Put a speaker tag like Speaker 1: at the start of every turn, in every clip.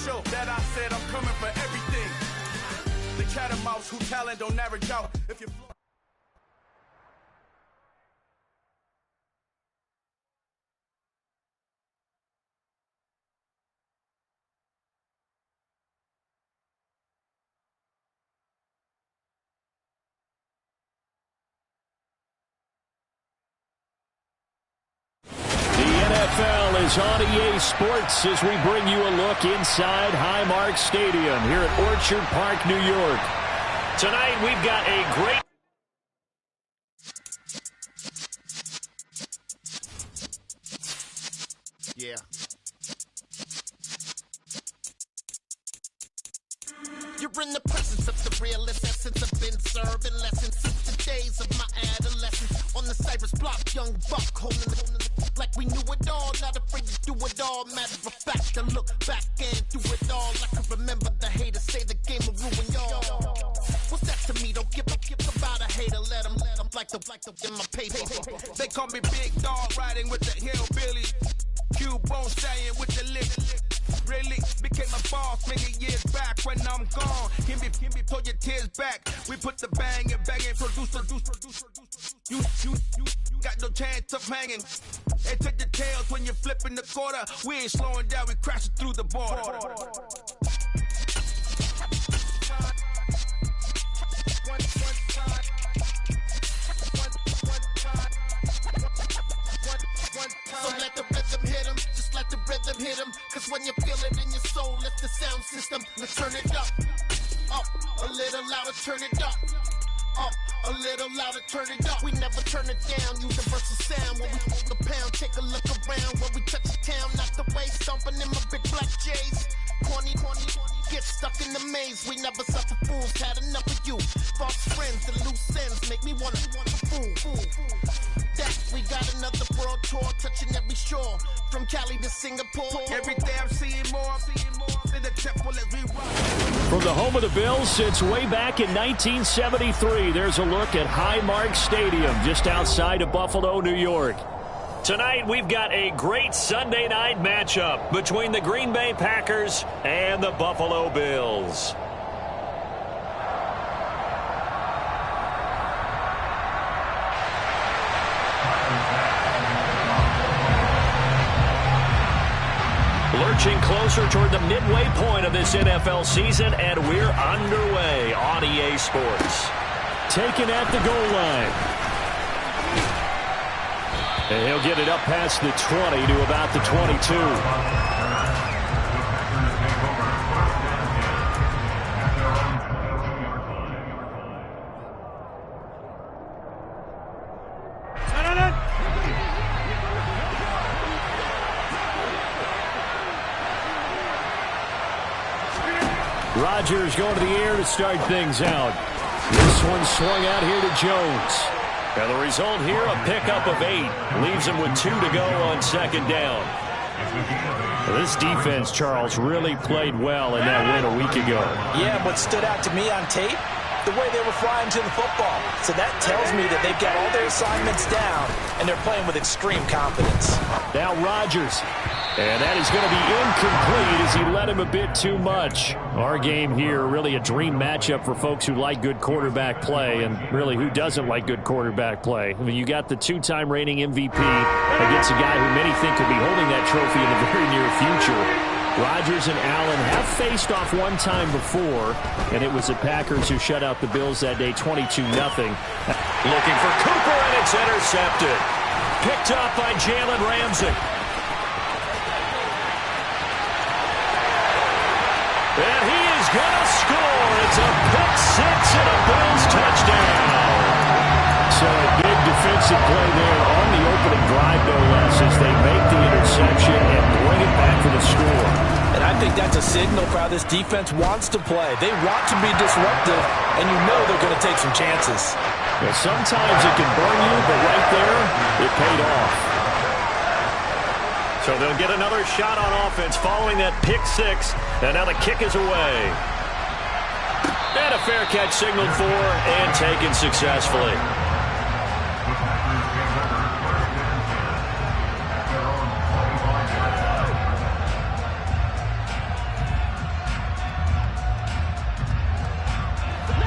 Speaker 1: show that I said I'm coming for everything. The cat and mouse who talent don't average out. If you
Speaker 2: NFL is on EA Sports as we bring you a look inside Highmark Stadium here at Orchard Park, New York. Tonight we've got a great...
Speaker 3: Yeah. You're in the presence of the realest essence. I've been serving lessons since the days of my adolescence. On the Cypress block, young buck holding the like we knew it all, not afraid to do it all. Matter of fact, I look back and do it all. I can remember the haters say the game will ruin y'all. What's that to me? Don't give about a hater. Let them like the in my paper.
Speaker 1: They call me Big Dog, riding with the hillbillies. Q-Bone staying with the lick. Really became a boss many years back. When I'm gone, give me, pull your tears back. We put the bang and produce. You got no chance of hanging. They take the tails when you're flipping the quarter. We ain't slowing down, we crashing through the border.
Speaker 3: So let the rhythm hit him, just let the rhythm hit him. Cause when you feel it in your soul, lift the sound system, let's turn it up. Up, a little louder, turn it up. Up, a little louder, turn it up. We never turn it down, universal sound. When we hold the pound, take a look around. When we touch the town, not the way, stomping in my big black J's. Corny, get stuck in the maze. We never suffer fools, had enough of you. False friends and loose ends make me wanna fool. That we got another world tour, touching every shore, from Cali to Singapore.
Speaker 1: Every day I'm seeing more in the temple as we rock.
Speaker 2: From the home of the Bills since way back in 1973, there's a look at Highmark Stadium just outside of Buffalo, New York. Tonight we've got a great Sunday night matchup between the Green Bay Packers and the Buffalo Bills. Lurching closer toward the midway point of this NFL season, and we're underway on EA Sports. Taken at the goal line. And he'll get it up past the 20 to about the 22. Rodgers going to the air to start things out. This one swung out here to Jones. And the result here, a pickup of 8. Leaves him with 2 to go on second down. This defense, Charles, really played well in that win a week ago.
Speaker 4: Yeah, what stood out to me on tape, the way they were flying to the football. So that tells me that they've got all their assignments down, and they're playing with extreme confidence.
Speaker 2: Now Rodgers. And that is going to be incomplete as he led him a bit too much. Our game here, really a dream matchup for folks who like good quarterback play, and really who doesn't like good quarterback play. I mean, you got the 2-time reigning MVP against a guy who many think could be holding that trophy in the very near future. Rodgers and Allen have faced off one time before, and it was the Packers who shut out the Bills that day 22-0. Looking for Cooper, and it's intercepted. Picked up by Jalen Ramsey. And he is going to score. It's a pick six and a Bills touchdown. So a big defensive play there on the opening drive, no less, as they make the interception and bring it back for the score.
Speaker 4: And I think that's a signal for how this defense wants to play. They want to be disruptive, and you know they're going to take some chances.
Speaker 2: Well, sometimes it can burn you, but right there, it paid off. So they'll get another shot on offense following that pick six. And now the kick is away. And a fair catch signaled for and taken successfully.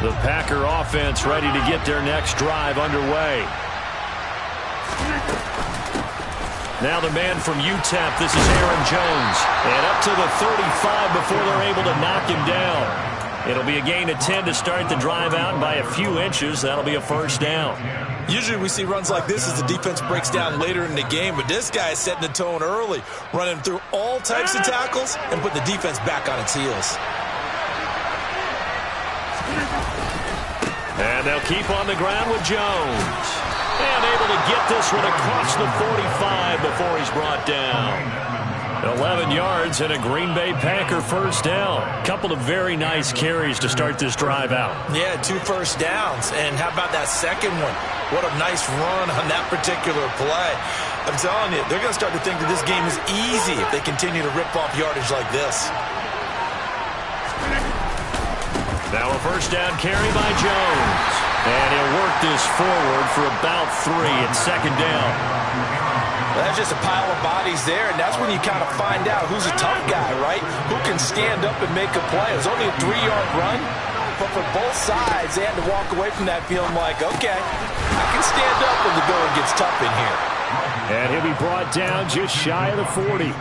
Speaker 2: The Packer offense ready to get their next drive underway. Now the man from UTEP, this is Aaron Jones. And up to the 35 before they're able to knock him down. It'll be a gain of 10 to start the drive out, and by a few inches, that'll be a first down.
Speaker 4: Usually we see runs like this as the defense breaks down later in the game, but this guy is setting the tone early, running through all types of tackles and putting the defense back on its heels.
Speaker 2: And they'll keep on the ground with Jones. And able to get this one across the 45 before he's brought down. 11 yards and a Green Bay Packer first down. Couple of very nice carries to start this drive out.
Speaker 4: Yeah, 2 first downs. And how about that second one? What a nice run on that particular play. I'm telling you, they're going to start to think that this game is easy if they continue to rip off yardage like this.
Speaker 2: Now a first down carry by Jones. And he'll work this forward for about 3 at second down.
Speaker 4: That's just a pile of bodies there, and that's when you kind of find out who's a tough guy, right? Who can stand up and make a play. It was only a 3-yard run, but for both sides, they had to walk away from that feeling like, okay, I can stand up when the going gets tough in here.
Speaker 2: And he'll be brought down just shy of the 40.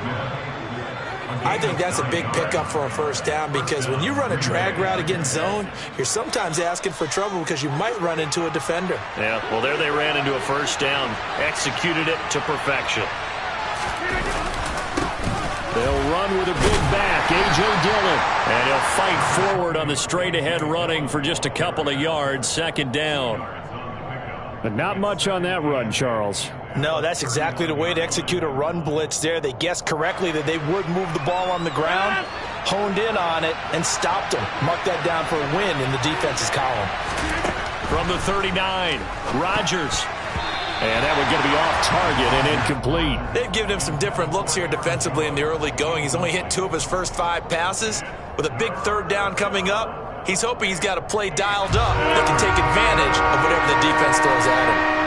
Speaker 4: I think that's a big pickup for a first down because when you run a drag route against zone, you're sometimes asking for trouble because you might run into a defender.
Speaker 2: Yeah, well, there they ran into a first down. Executed it to perfection. They'll run with a big back, A.J. Dillon. And he'll fight forward on the straight-ahead running for just a couple of yards, second down. But not much on that run, Charles.
Speaker 4: No, that's exactly the way to execute a run blitz there. They guessed correctly that they would move the ball on the ground, honed in on it, and stopped them. Mark that down for a win in the defense's column.
Speaker 2: From the 39, Rodgers. And that would get to be off target and incomplete.
Speaker 4: They've given him some different looks here defensively in the early going. He's only hit 2 of his first 5 passes. With a big third down coming up, he's hoping he's got a play dialed up that can take advantage of whatever the defense throws at him.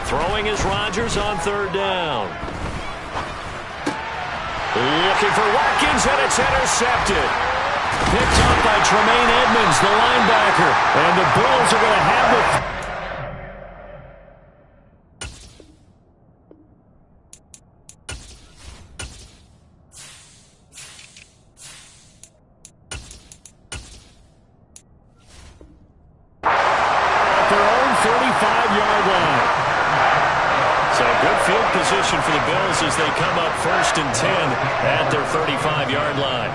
Speaker 2: Throwing is Rodgers on third down. Looking for Watkins, and it's intercepted. Picked up by Tremaine Edmonds, the linebacker. And the Bills are going to have the... position for the Bills as they come up 1st and 10 at their 35-yard line.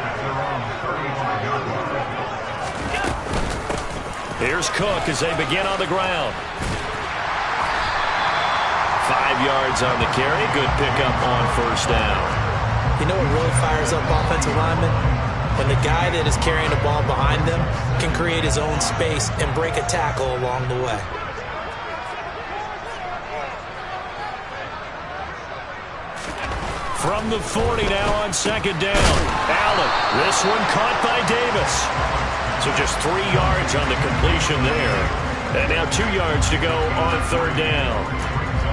Speaker 2: Here's Cook as they begin on the ground. 5 yards on the carry. Good pickup on first down.
Speaker 4: You know what really fires up offensive linemen? When the guy that is carrying the ball behind them can create his own space and break a tackle along the way.
Speaker 2: From the 40 now on second down. Allen, this one caught by Davis. So just 3 yards on the completion there. And now 2 yards to go on third down.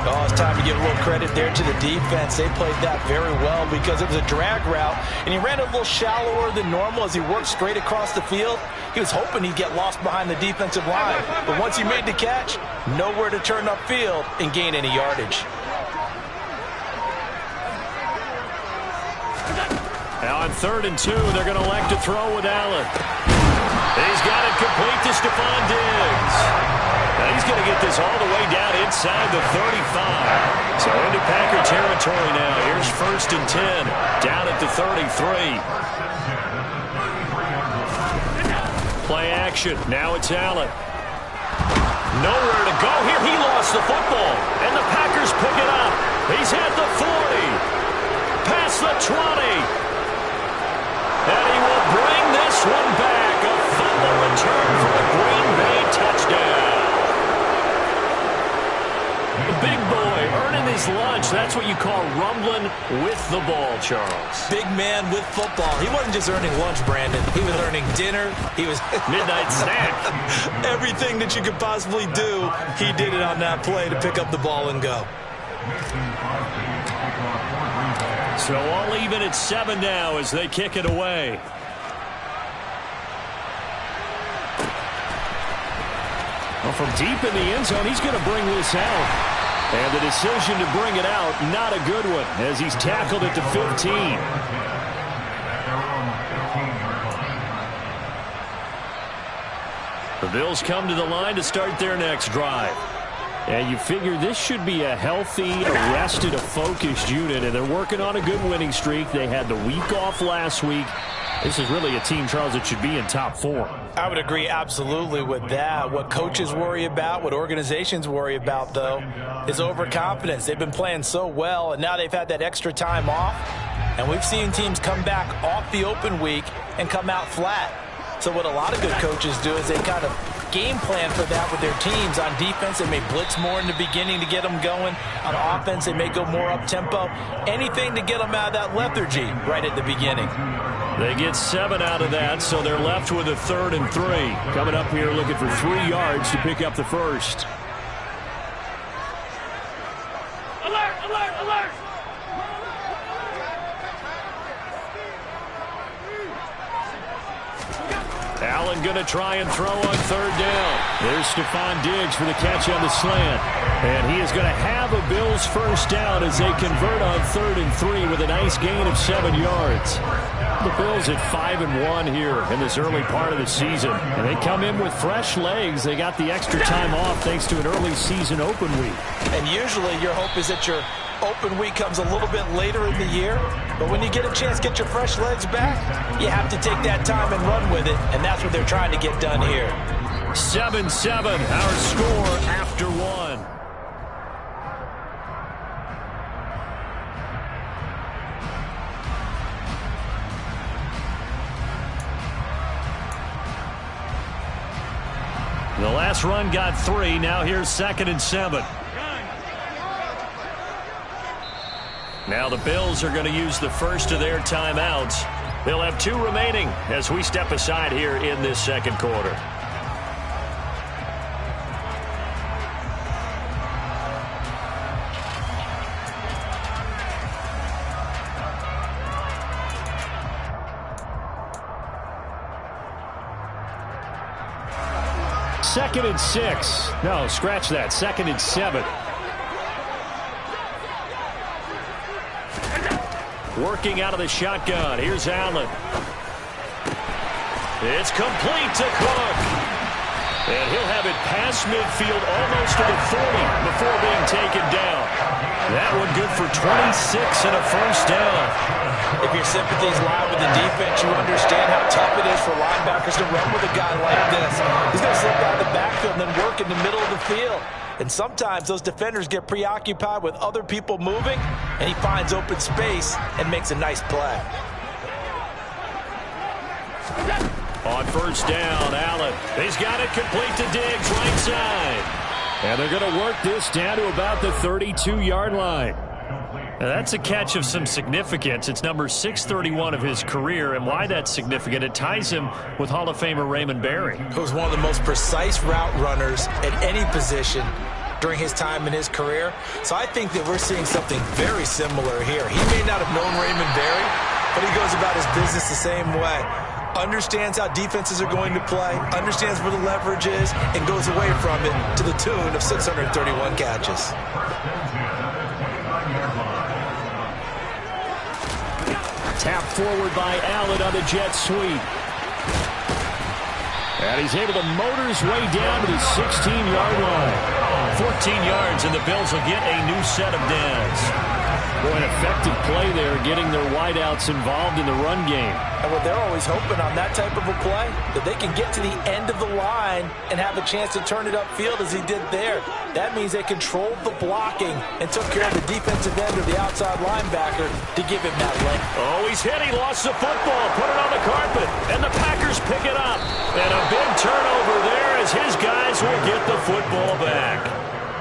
Speaker 4: Oh, it's time to give a little credit there to the defense. They played that very well because it was a drag route, and he ran a little shallower than normal as he worked straight across the field. He was hoping he'd get lost behind the defensive line. But once he made the catch, nowhere to turn upfield and gain any yardage.
Speaker 2: Now on 3rd and 2, they're going to elect to throw with Allen. He's got it complete to Stephon Diggs. Now he's going to get this all the way down inside the 35. So into Packer territory now. Here's 1st and 10, down at the 33. Play action. Now it's Allen. Nowhere to go here. He lost the football, and the Packers pick it up. He's at the 40. Past the 20. And he will bring this one back. A fumble return for a Green Bay touchdown. The big boy earning his lunch. That's what you call rumbling with the ball, Charles.
Speaker 4: Big man with football. He wasn't just earning lunch, Brandon. He was earning dinner. He was
Speaker 2: midnight snack.
Speaker 4: Everything that you could possibly do, he did it on that play to pick up the ball and go.
Speaker 2: So all even at 7 now as they kick it away. Well, from deep in the end zone, he's going to bring this out. And the decision to bring it out, not a good one, as he's tackled it to 15. The Bills come to the line to start their next drive. And you figure this should be a healthy, rested, a focused unit, and they're working on a good winning streak. They had the week off last week. This is really a team, Charles, that should be in top 4.
Speaker 4: I would agree absolutely with that. What coaches worry about, what organizations worry about, though, is overconfidence. They've been playing so well, and now they've had that extra time off. And we've seen teams come back off the open week and come out flat. So what a lot of good coaches do is they kind of game plan for that with their teams. On defense, they may blitz more in the beginning to get them going. On offense, they may go more up-tempo. Anything to get them out of that lethargy right at the beginning.
Speaker 2: They get 7 out of that, so they're left with a 3rd and 3. Coming up here looking for 3 yards to pick up the first.
Speaker 5: Alert, alert, alert!
Speaker 2: Allen going to try and throw on 3rd down. There's Stephon Diggs for the catch on the slant. And he is going to have a Bills first down as they convert on 3rd and 3 with a nice gain of 7 yards. The Bills at 5-1 here in this early part of the season. And they come in with fresh legs. They got the extra time off thanks to an early season open week.
Speaker 4: And usually your hope is that your open week comes a little bit later in the year. But when you get a chance to get your fresh legs back, you have to take that time and run with it. And that's what they're trying to get done here.
Speaker 2: 7-7, our score after 1. The last run got 3. Now here's 2nd and 7. Now the Bills are going to use the first of their timeouts. They'll have 2 remaining as we step aside here in this second quarter. Second and 6. No, scratch that. 2nd and 7. Working out of the shotgun. Here's Allen. It's complete to Cook. And he'll have it past midfield almost to the 40 before being taken down. That one good for 26 and a first down.
Speaker 4: If your sympathies lie with the defense, you understand how tough it is for linebackers to run with a guy like this. He's going to slip out of the backfield and then work in the middle of the field. And sometimes those defenders get preoccupied with other people moving, and he finds open space and makes a nice play.
Speaker 2: On first down, Allen. He's got it complete to Diggs, right side. And they're going to work this down to about the 32-yard line. Now that's a catch of some significance. It's number 631 of his career, and why that's significant, it ties him with Hall of Famer Raymond Berry.
Speaker 4: Who's one of the most precise route runners at any position during his time in his career. So I think that we're seeing something very similar here. He may not have known Raymond Berry, but he goes about his business the same way. Understands how defenses are going to play, understands where the leverage is, and goes away from it to the tune of 631 catches.
Speaker 2: Tap forward by Allen on the jet sweep. And he's able to motor his way down to the 16-yard line. 14 yards, and the Bills will get a new set of downs. Boy, an effective play there, getting their wideouts involved in the run game.
Speaker 4: And what they're always hoping on that type of a play, that they can get to the end of the line and have a chance to turn it upfield as he did there. That means they controlled the blocking and took care of the defensive end or the outside linebacker to give him that length.
Speaker 2: Oh, he's hit. He lost the football. Put it on the carpet. And the Packers pick it up. And a big turnover there as his guys will get the football back.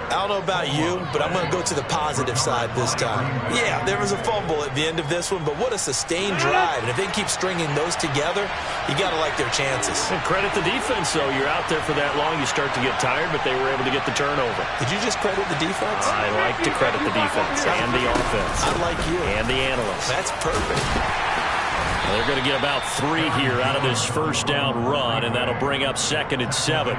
Speaker 4: I don't know about you, but I'm going to go to the positive side this time. Yeah, there was a fumble at the end of this one, but what a sustained drive. And if they keep stringing those together, you got to like their chances.
Speaker 2: And credit the defense, though. You're out there for that long, you start to get tired, but they were able to get the turnover.
Speaker 4: Did you just credit the defense?
Speaker 2: I like to credit the defense and the offense.
Speaker 4: I like you.
Speaker 2: And the analysts.
Speaker 4: That's perfect.
Speaker 2: Well, they're going to get about 3 here out of this first down run, and that'll bring up 2nd and 7.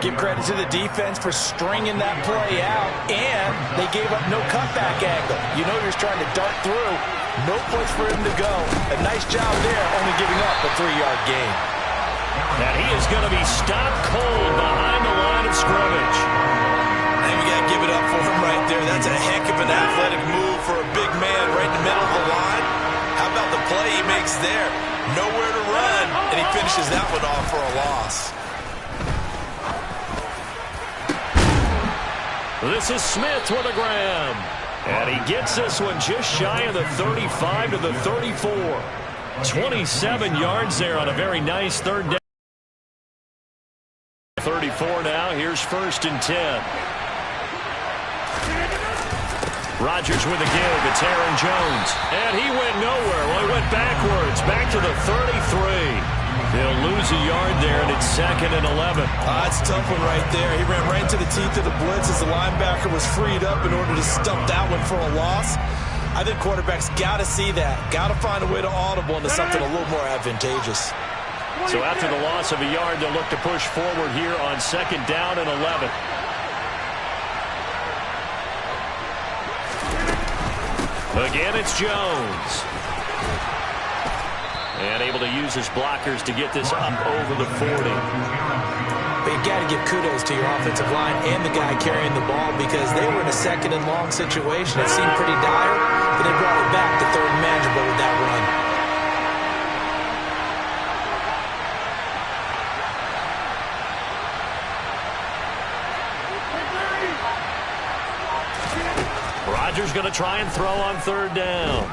Speaker 4: Give credit to the defense for stringing that play out, and they gave up no cutback angle. You know you're trying to dart through. No place for him to go. A nice job there, only giving up a 3-yard gain.
Speaker 2: And he is going to be stopped cold behind the line of scrimmage.
Speaker 4: And we got to give it up for him right there. That's a heck of an athletic move for a big man right in the middle of the line. How about the play he makes there? Nowhere to run, and he finishes that one off for a loss.
Speaker 2: This is Smith with a grab. And he gets this one just shy of the 35 to the 34. 27 yards there on a very nice third down. 34 now. Here's 1st and 10. Rodgers with a give. It's Aaron Jones. And he went nowhere. Well, he went backwards. Back to the 33. They'll lose a yard there, and it's 2nd and 11.
Speaker 4: That's a tough one right there. He ran right into the teeth of the blitz as the linebacker was freed up in order to stump that one for a loss. I think quarterbacks got to see that. Got to find a way to audible into something a little more advantageous.
Speaker 2: So after the loss of a yard, they'll look to push forward here on 2nd down and 11. Again, it's Jones. And able to use his blockers to get this up over the 40.
Speaker 4: But you've got to give kudos to your offensive line and the guy carrying the ball because they were in a 2nd and long situation. It seemed pretty dire, but they brought it back to 3rd and manageable with that run.
Speaker 2: Rodgers going to try and throw on 3rd down.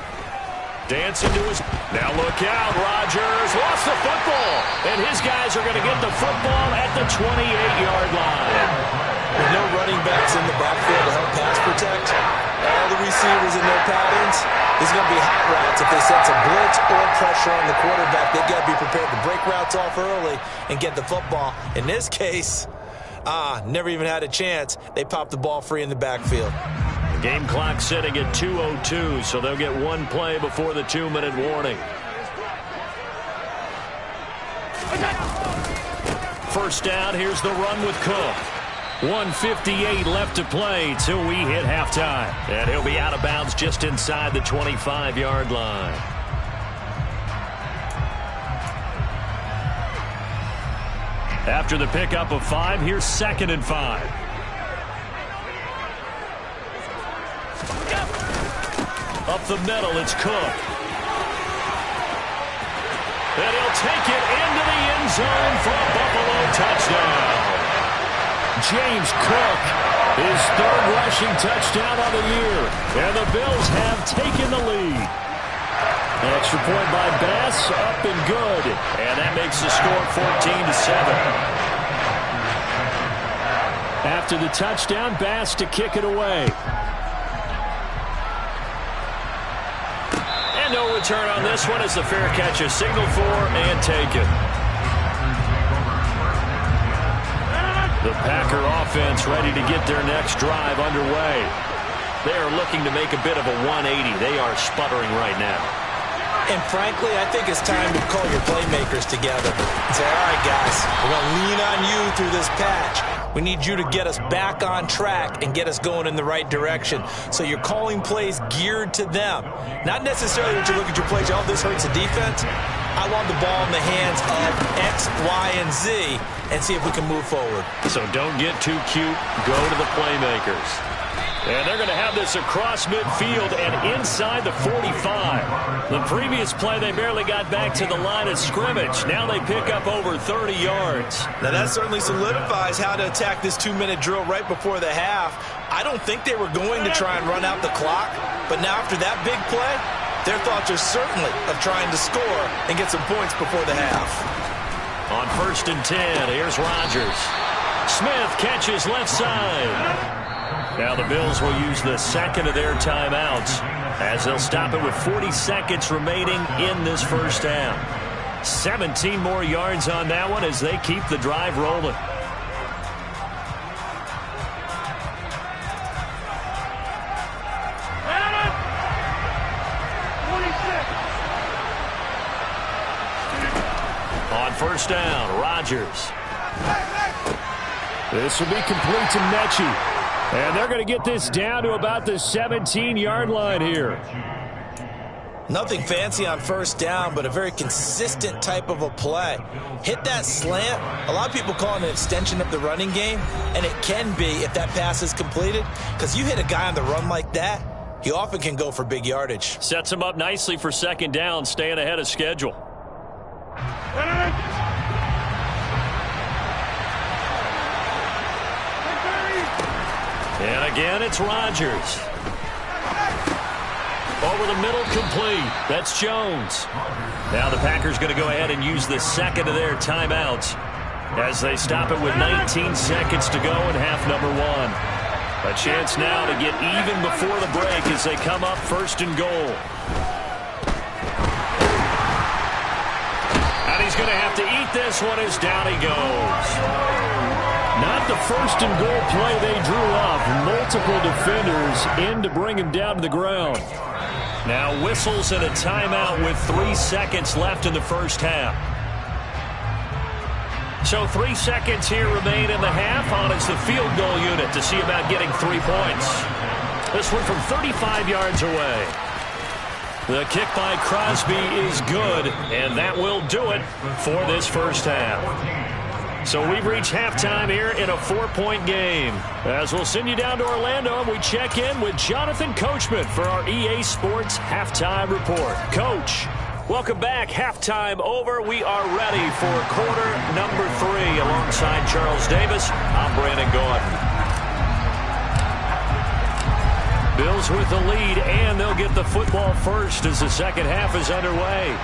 Speaker 2: Dancing to his... Now look out, Rodgers lost the football, and his guys are going to get the football at the 28-yard line.
Speaker 4: With no running backs in the backfield to help pass protect, all the receivers in their patterns, there's going to be hot routes if they sense a blitz or pressure on the quarterback. They've got to be prepared to break routes off early and get the football. In this case, never even had a chance. They popped the ball free in the backfield.
Speaker 2: Game clock sitting at 2:02, so they'll get 1 play before the 2-minute warning. First down, here's the run with Cook. 1:58 left to play till we hit halftime. And he'll be out of bounds just inside the 25-yard line. After the pickup of 5, here's 2nd and 5. Up the middle, it's Cook. And he'll take it into the end zone for a Buffalo touchdown. James Cook, his 3rd rushing touchdown of the year. And the Bills have taken the lead. An extra point by Bass, up and good. And that makes the score 14-7. After the touchdown, Bass to kick it away. No return on this one as the fair catch is signaled for and taken. The Packer offense ready to get their next drive underway. They are looking to make a bit of a 180. They are sputtering right now.
Speaker 4: And frankly, I think it's time to call your playmakers together and say, all right, guys, we're going to lean on you through this patch. We need you to get us back on track and get us going in the right direction. So you're calling plays geared to them. Not necessarily that you look at your plays, oh, this hurts the defense. I want the ball in the hands of X, Y, and Z and see if we can move forward.
Speaker 2: So don't get too cute. Go to the playmakers. And they're going to have this across midfield and inside the 45. The previous play, they barely got back to the line of scrimmage. Now they pick up over 30 yards.
Speaker 4: Now that certainly solidifies how to attack this 2-minute drill right before the half. I don't think they were going to try and run out the clock, but now after that big play, their thoughts are certainly of trying to score and get some points before the half.
Speaker 2: On 1st and 10, here's Rodgers. Smith catches left side. Now the Bills will use the second of their timeouts as they'll stop it with 40 seconds remaining in this first half. 17 more yards on that one as they keep the drive rolling. On first down, Rodgers. This will be complete to Mechie. And they're going to get this down to about the 17-yard line here.
Speaker 4: Nothing fancy on first down, but a very consistent type of a play. Hit that slant. A lot of people call it an extension of the running game, and it can be if that pass is completed, because you hit a guy on the run like that, he often can go for big yardage.
Speaker 2: Sets him up nicely for second down, staying ahead of schedule. And again, it's Rodgers. Over the middle, complete. That's Jones. Now the Packers going to go ahead and use the second of their timeouts as they stop it with 19 seconds to go in half number one. A chance now to get even before the break as they come up first and goal. And he's going to have to eat this one as down he goes. Not the first and goal play they drew up. Multiple defenders in to bring him down to the ground. Now whistles and a timeout with 3 seconds left in the first half. So 3 seconds here remain in the half. On it's the field goal unit to see about getting 3 points. This one from 35 yards away. The kick by Crosby is good, and that will do it for this first half. So we've reached halftime here in a 4-point game. As we'll send you down to Orlando, and we check in with Jonathan Coachman for our EA Sports Halftime Report. Coach, welcome back. Halftime over. We are ready for quarter number 3. Alongside Charles Davis, I'm Brandon Gordon. Bills with the lead, and they'll get the football first as the second half is underway.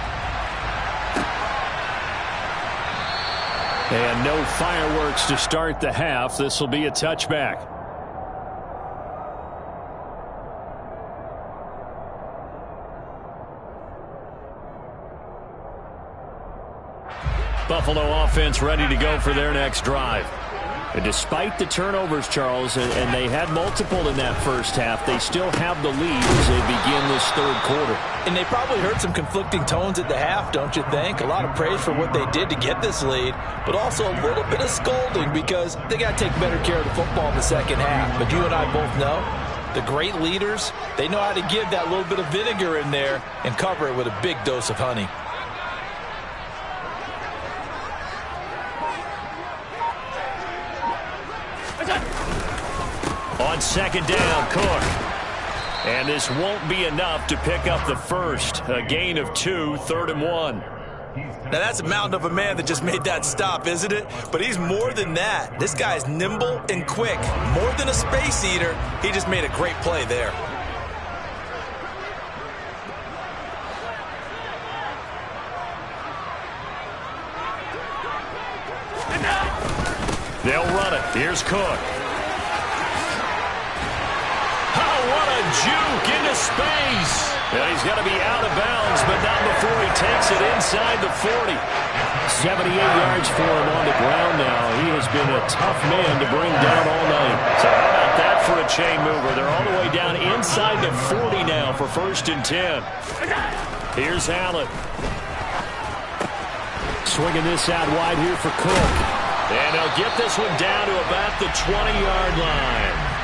Speaker 2: And no fireworks to start the half. This will be a touchback. Buffalo offense ready to go for their next drive. And despite the turnovers, Charles, and they had multiple in that first half, they still have the lead as they begin this third quarter.
Speaker 4: And they probably heard some conflicting tones at the half, don't you think? A lot of praise for what they did to get this lead, but also a little bit of scolding because they got to take better care of the football in the second half. But you and I both know the great leaders, they know how to give that little bit of vinegar in there and cover it with a big dose of honey.
Speaker 2: On second down, Cook. And this won't be enough to pick up the first. A gain of 2, 3rd and 1.
Speaker 4: Now that's a mountain of a man that just made that stop, isn't it? But he's more than that. This guy's nimble and quick. More than a space eater, he just made a great play there.
Speaker 2: They'll run it. Here's Cook. What a juke into space. And he's going to be out of bounds, but not before he takes it inside the 40. 78 yards for him on the ground now. He has been a tough man to bring down all night. So how about that for a chain mover? They're all the way down inside the 40 now for 1st and 10. Here's Allen. Swinging this out wide here for Cook. And they'll get this one down to about the 20-yard line.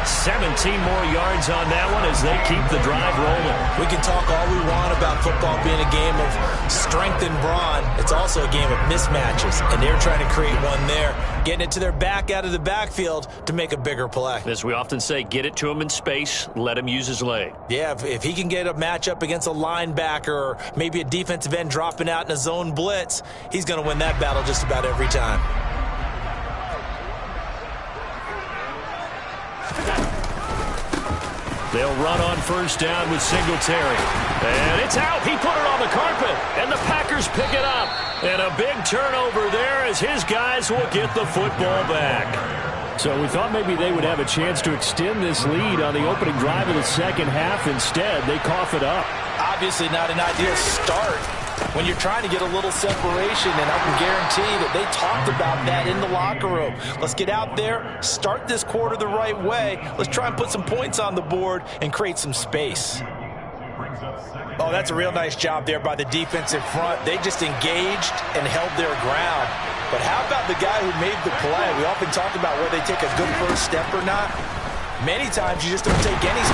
Speaker 2: 17 more yards on that one as they keep the drive rolling.
Speaker 4: We can talk all we want about football being a game of strength and brawn. It's also a game of mismatches, and they're trying to create one there, getting it to their back out of the backfield to make a bigger play.
Speaker 2: As we often say, get it to him in space, let him use his leg.
Speaker 4: Yeah, if he can get a matchup against a linebacker or maybe a defensive end dropping out in a zone blitz, he's going to win that battle just about every time.
Speaker 2: They'll run on first down with Singletary. And it's out. He put it on the carpet. And the Packers pick it up. And a big turnover there as his guys will get the football back. So we thought maybe they would have a chance to extend this lead on the opening drive of the second half. Instead, they cough it up.
Speaker 4: Obviously not an ideal start when you're trying to get a little separation, and I can guarantee that they talked about that in the locker room. Let's get out there, start this quarter the right way. Let's try and put some points on the board and create some space. Oh, that's a real nice job there by the defensive front. They just engaged and held their ground. But how about the guy who made the play? We often talk about whether they take a good first step or not. Many times you just don't take any.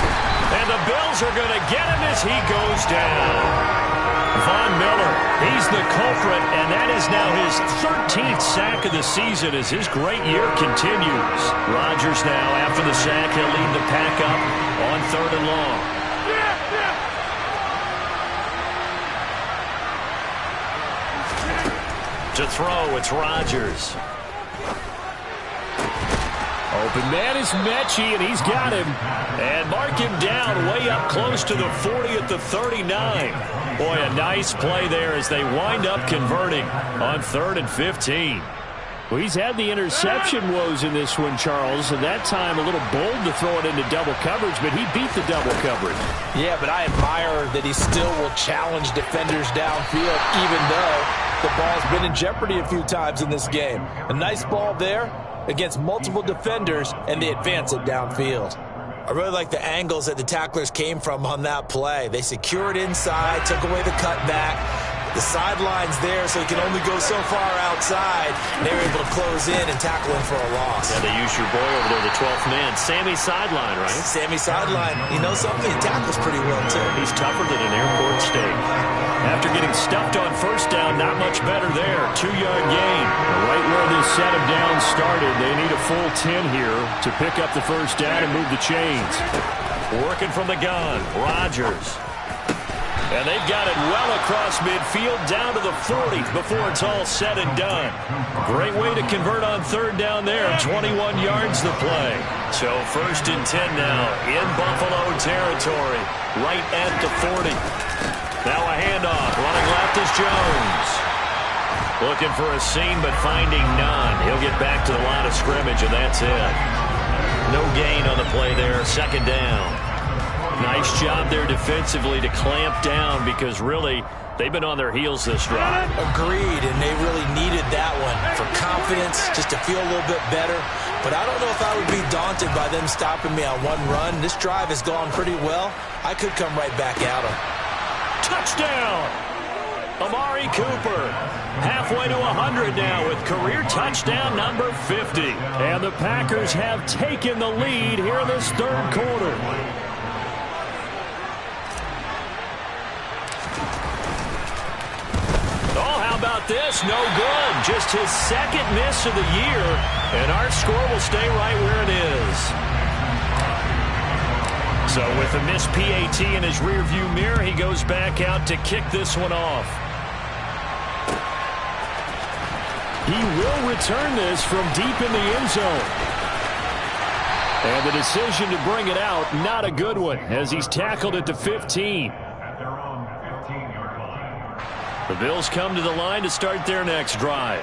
Speaker 2: And the Bills are going to get him as he goes down. Von Miller, he's the culprit, and that is now his 13th sack of the season as his great year continues. Rodgers now, after the sack, he'll lead the pack up on 3rd and long. To throw, it's Rodgers. Open man is Mechie, and he's got him. And mark him down way up close to the 40 at the 39. Boy, a nice play there as they wind up converting on 3rd and 15. Well, he's had the interception woes in this one, Charles, and that time a little bold to throw it into double coverage, but he beat the double coverage.
Speaker 4: Yeah, but I admire that he still will challenge defenders downfield, even though the ball's been in jeopardy a few times in this game. A nice ball there against multiple defenders, and they advance it downfield. I really like the angles that the tacklers came from on that play. They secured inside, took away the cutback. The sideline's there, so he can only go so far outside. They were able to close in and tackle him for a loss.
Speaker 2: Yeah, they used your boy over there, the 12th man. Sammy Sideline, right?
Speaker 4: Sammy Sideline. You know something? He tackles pretty well, too.
Speaker 2: He's tougher than an airport steak. After getting stuffed on first down, not much better there. 2-yard gain. Right where this set of downs started, they need a full 10 here to pick up the first down and move the chains. Working from the gun, Rodgers. And they've got it well across midfield down to the 40 before it's all said and done. Great way to convert on 3rd down there. 21 yards the play. So 1st and 10 now in Buffalo territory. Right at the 40. Now a handoff. Running left is Jones. Looking for a seam but finding none. He'll get back to the line of scrimmage and that's it. No gain on the play there. 2nd down. Nice job there defensively to clamp down because really they've been on their heels this drive.
Speaker 4: Agreed, and they really needed that one for confidence, just to feel a little bit better. But I don't know if I would be daunted by them stopping me on one run. This drive has gone pretty well. I could come right back at them.
Speaker 2: Touchdown! Amari Cooper halfway to 100 now with career touchdown number 50. And the Packers have taken the lead here in this 3rd quarter. About this, no good. Just his 2nd miss of the year, and our score will stay right where it is. So with a missed PAT in his rearview mirror, he goes back out to kick this one off. He will return this from deep in the end zone. And the decision to bring it out, not a good one, as he's tackled at the 15. The Bills come to the line to start their next drive.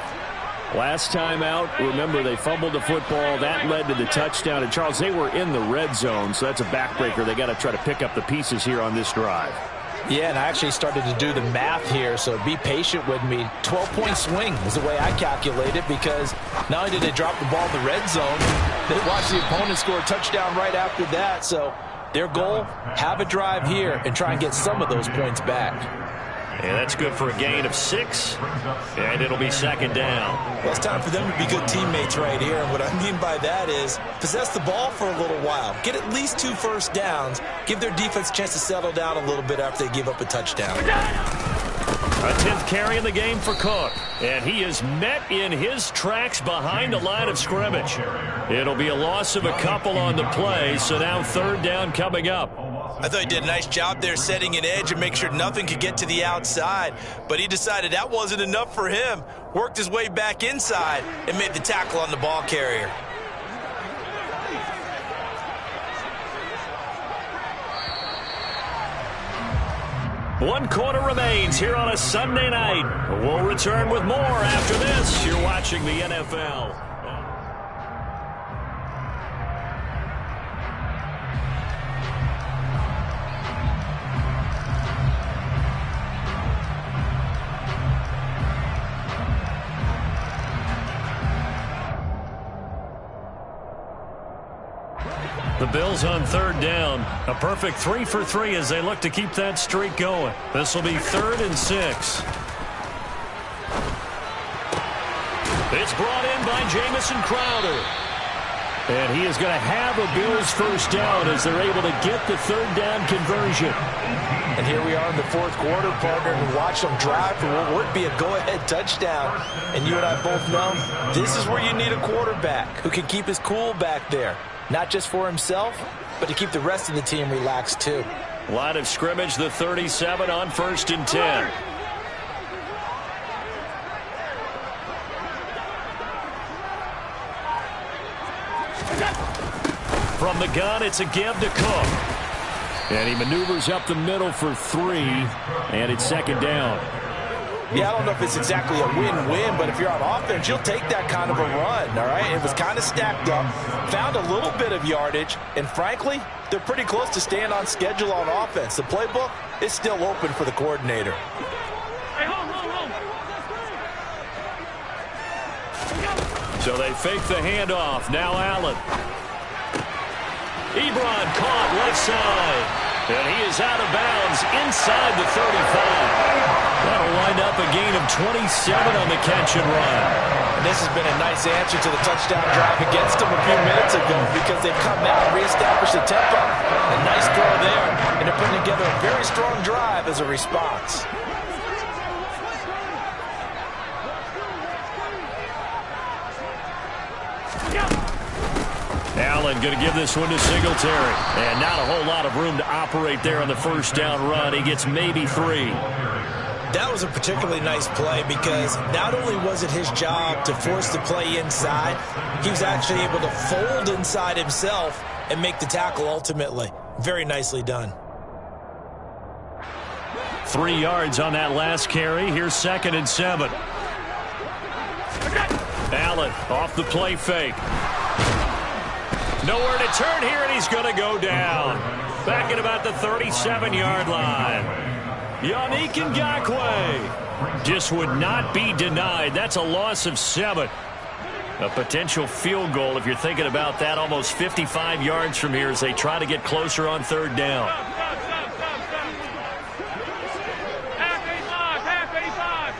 Speaker 2: Last time out, remember, they fumbled the football. That led to the touchdown. And, Charles, they were in the red zone, so that's a backbreaker. They got to try to pick up the pieces here on this drive.
Speaker 4: Yeah, and I actually started to do the math here, so be patient with me. 12-point swing is the way I calculate it because not only did they drop the ball in the red zone, they watched the opponent score a touchdown right after that. So their goal, have a drive here and try and get some of those points back.
Speaker 2: And that's good for a gain of 6. And it'll be 2nd down.
Speaker 4: Well, it's time for them to be good teammates right here. And what I mean by that is possess the ball for a little while. Get at least 2 first downs. Give their defense a chance to settle down a little bit after they give up a touchdown.
Speaker 2: A 10th carry in the game for Cook. And he is met in his tracks behind the line of scrimmage. It'll be a loss of a couple on the play. So now 3rd down coming up.
Speaker 4: I thought he did a nice job there setting an edge and make sure nothing could get to the outside. But he decided that wasn't enough for him. Worked his way back inside and made the tackle on the ball carrier.
Speaker 2: One quarter remains here on a Sunday night. We'll return with more after this. You're watching the NFL. The Bills on third down. A perfect 3 for 3 as they look to keep that streak going. This will be 3rd and 6. It's brought in by Jamison Crowder. And he is going to have a Bills first down as they're able to get the third down conversion.
Speaker 4: And here we are in the fourth quarter, partner, and watch them drive for what would be a go-ahead touchdown. And you and I both know this is where you need a quarterback who can keep his cool back there. Not just for himself, but to keep the rest of the team relaxed too.
Speaker 2: Line of scrimmage, the 37 on 1st and 10. From the gun, it's a give to Cook. And he maneuvers up the middle for 3, and it's 2nd down.
Speaker 4: Yeah, I don't know if it's exactly a win-win, but if you're on offense, you'll take that kind of a run, all right? It was kind of stacked up, found a little bit of yardage, and frankly, they're pretty close to staying on schedule on offense. The playbook is still open for the coordinator.
Speaker 5: Hey, hold.
Speaker 2: So they fake the handoff. Now Allen. Ebron caught left side. And he is out of bounds inside the 35. That'll wind up a gain of 27 on the catch and run.
Speaker 4: And this has been a nice answer to the touchdown drive against them a few minutes ago because they've come out and reestablished the tempo. A nice throw there, and they're putting together a very strong drive as a response.
Speaker 2: Allen going to give this one to Singletary. And not a whole lot of room to operate there on the first down run. He gets maybe 3.
Speaker 4: That was a particularly nice play because not only was it his job to force the play inside, he was actually able to fold inside himself and make the tackle ultimately. Very nicely done.
Speaker 2: 3 yards on that last carry. Here's 2nd and 7. Allen off the play fake. Nowhere to turn here, and he's going to go down. Back at about the 37-yard line. Yannick Ngakoue just would not be denied. That's a loss of 7. A potential field goal, if you're thinking about that, almost 55 yards from here as they try to get closer on third down.
Speaker 5: Half 85.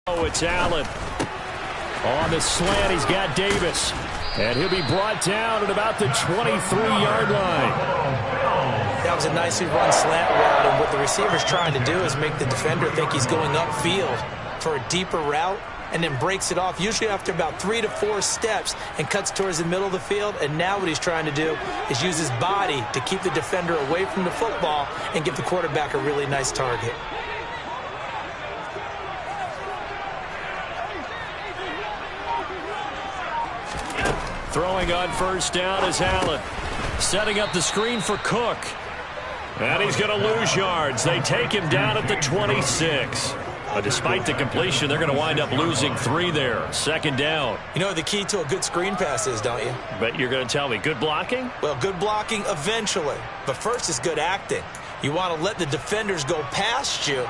Speaker 2: Oh, it's Allen. On the slant, he's got Davis. And he'll be brought down at about the 23-yard line.
Speaker 4: That was a nicely run slant route, and what the receiver's trying to do is make the defender think he's going upfield for a deeper route and then breaks it off, usually after about 3 to 4 steps, and cuts towards the middle of the field. And now what he's trying to do is use his body to keep the defender away from the football and give the quarterback a really nice target.
Speaker 2: Throwing on first down is Allen. Setting up the screen for Cook. And he's going to lose yards. They take him down at the 26. But despite the completion, they're going to wind up losing 3 there. 2nd down.
Speaker 4: You know what the key to a good screen pass is, don't you?
Speaker 2: Bet you're going to tell me good blocking?
Speaker 4: Well, good blocking eventually. But first is good acting. You want to let the defenders go past you,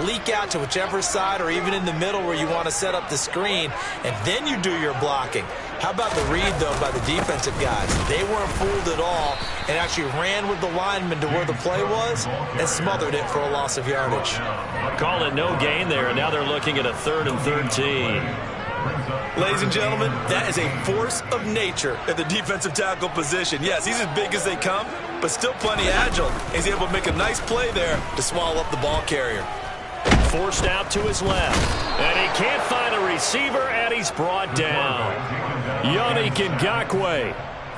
Speaker 4: leak out to whichever side or even in the middle where you want to set up the screen, and then you do your blocking. How about the read, though, by the defensive guys? They weren't fooled at all and actually ran with the lineman to where the play was and smothered it for a loss of yardage.
Speaker 2: Call it no gain there, and now they're looking at a 3rd and 13.
Speaker 4: Ladies and gentlemen, that is a force of nature at the defensive tackle position. Yes, he's as big as they come, but still plenty agile. He's able to make a nice play there to swallow up the ball carrier.
Speaker 2: Forced out to his left. And he can't find a receiver, and he's brought down. Yannick Ngakoue,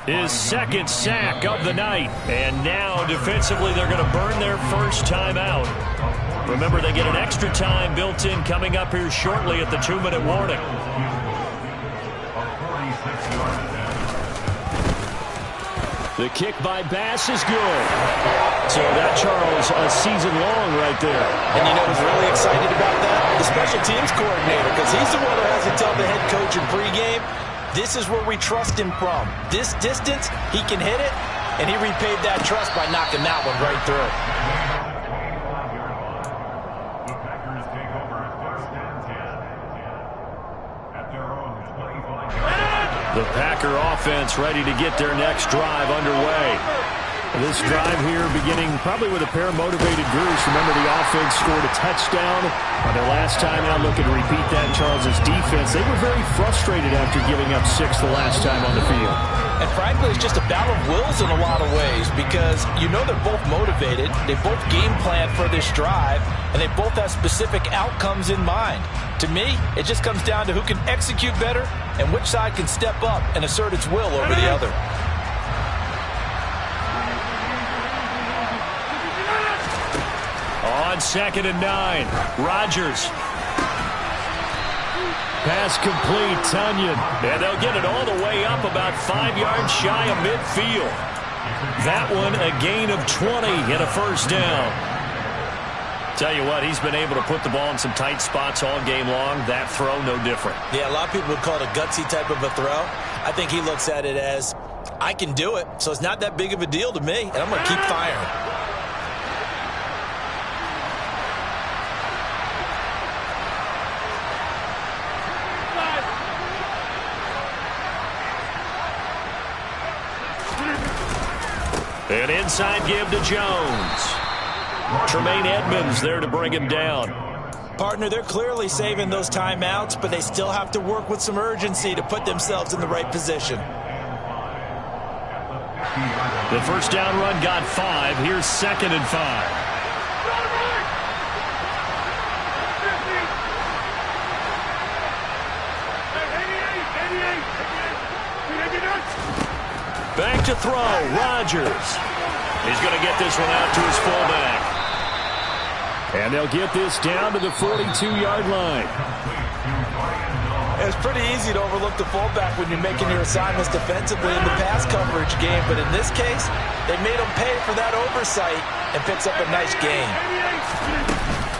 Speaker 2: his 2nd sack of the night. And now, defensively, they're going to burn their first time out. Remember, they get an extra time built in coming up here shortly at the 2-minute warning. The kick by Bass is good. So that, Charles, a season long right there.
Speaker 4: And you know who's really excited about that? The special teams coordinator, because he's the one who has to tell the head coach in pregame, this is where we trust him from. This distance, he can hit it, and he repaid that trust by knocking that one right through.
Speaker 2: The Packer offense ready to get their next drive underway. This drive here beginning probably with a pair of motivated groups. Remember, the offense scored a touchdown on their last time out. Looking to repeat that. Charles's defense, they were very frustrated after giving up 6 the last time on the field.
Speaker 4: And frankly, it's just a battle of wills in a lot of ways because you know they're both motivated. They both game plan for this drive, and they both have specific outcomes in mind. To me, it just comes down to who can execute better and which side can step up and assert its will over the other.
Speaker 2: On 2nd and 9, Rodgers. Pass complete, Tunyon. And they'll get it all the way up about 5 yards shy of midfield. That one a gain of 20 and a first down. Tell you what, he's been able to put the ball in some tight spots all game long. That throw, no different.
Speaker 4: Yeah, a lot of people would call it a gutsy type of a throw. I think he looks at it as, I can do it, so it's not that big of a deal to me, and I'm going to keep firing.
Speaker 2: An inside give to Jones. Tremaine Edmonds there to bring him down.
Speaker 4: Partner, they're clearly saving those timeouts, but they still have to work with some urgency to put themselves in the right position.
Speaker 2: The first down run got 5. Here's 2nd and 5. Back to throw, Rodgers. He's going to get this one out to his fullback. And they'll get this down to the 42-yard line.
Speaker 4: It's pretty easy to overlook the fullback when you're making your assignments defensively in the pass coverage game, but in this case, they made him pay for that oversight and picks up a nice gain.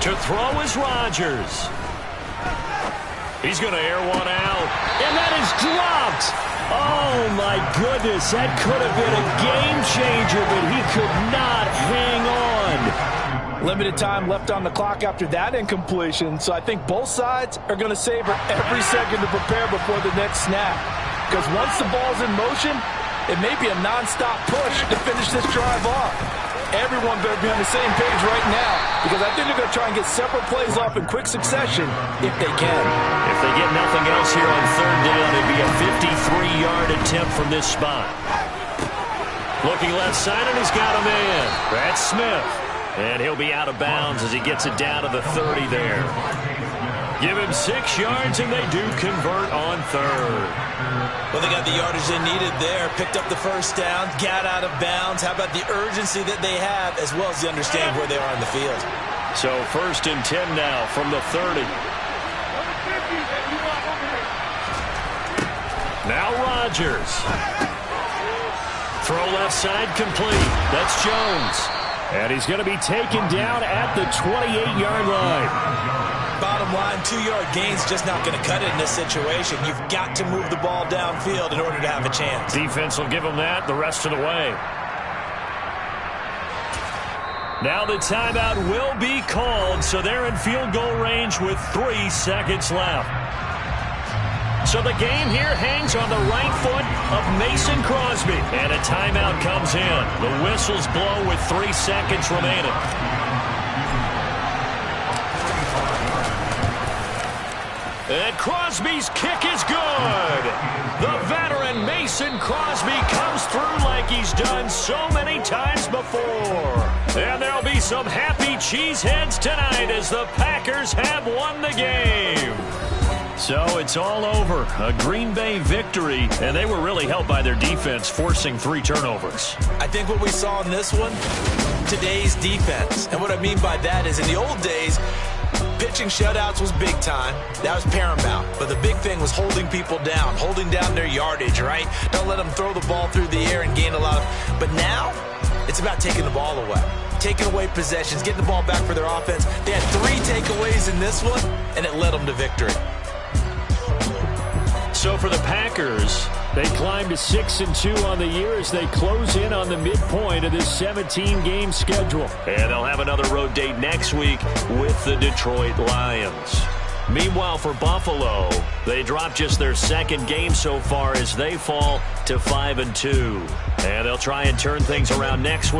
Speaker 2: To throw is Rodgers. He's going to air one out, and that is dropped. Oh, my goodness, that could have been a game changer, but he could not hang on.
Speaker 4: Limited time left on the clock after that incompletion, so I think both sides are going to savor every second to prepare before the next snap. Because once the ball's in motion, it may be a nonstop push to finish this drive off. Everyone better be on the same page right now, because I think they're going to try and get separate plays off in quick succession if they can.
Speaker 2: If they get nothing else here on 3rd down, it'd be a 53-yard attempt from this spot. Looking left side, and he's got a man. That's Smith. And he'll be out of bounds as he gets it down to the 30 there. Give him 6 yards, and they do convert on 3rd.
Speaker 4: Well, they got the yardage they needed there, picked up the first down, got out of bounds. How about the urgency that they have, as well as they understand where they are in the field?
Speaker 2: So 1st and 10 now from the 30. Now Rodgers. Throw left side complete. That's Jones. And he's going to be taken down at the 28-yard line.
Speaker 4: Bottom line, 2-yard gain's just not going to cut it in this situation. You've got to move the ball downfield in order to have a chance.
Speaker 2: Defense will give them that the rest of the way. Now the timeout will be called, so they're in field goal range with 3 seconds left. So the game here hangs on the right foot of Mason Crosby. And a timeout comes in. The whistles blow with 3 seconds remaining. And Crosby's kick is good. The veteran Mason Crosby comes through like he's done so many times before. And there'll be some happy cheeseheads tonight as the Packers have won the game. So it's all over. A Green Bay victory, and they were really helped by their defense, forcing 3 turnovers.
Speaker 4: I think what we saw in this one, today's defense. And what I mean by that is in the old days, pitching shutouts was big time. That was paramount. But the big thing was holding people down, holding down their yardage, right? Don't let them throw the ball through the air and gain a lot of... But now, it's about taking the ball away. Taking away possessions, getting the ball back for their offense. They had 3 takeaways in this one, and it led them to victory.
Speaker 2: So for the Packers, they climb to 6-2 on the year as they close in on the midpoint of this 17-game schedule.
Speaker 6: And they'll have another road date next week with the Detroit Lions. Meanwhile, for Buffalo, they dropped just their 2nd game so far as they fall to 5-2. And they'll try and turn things around next week.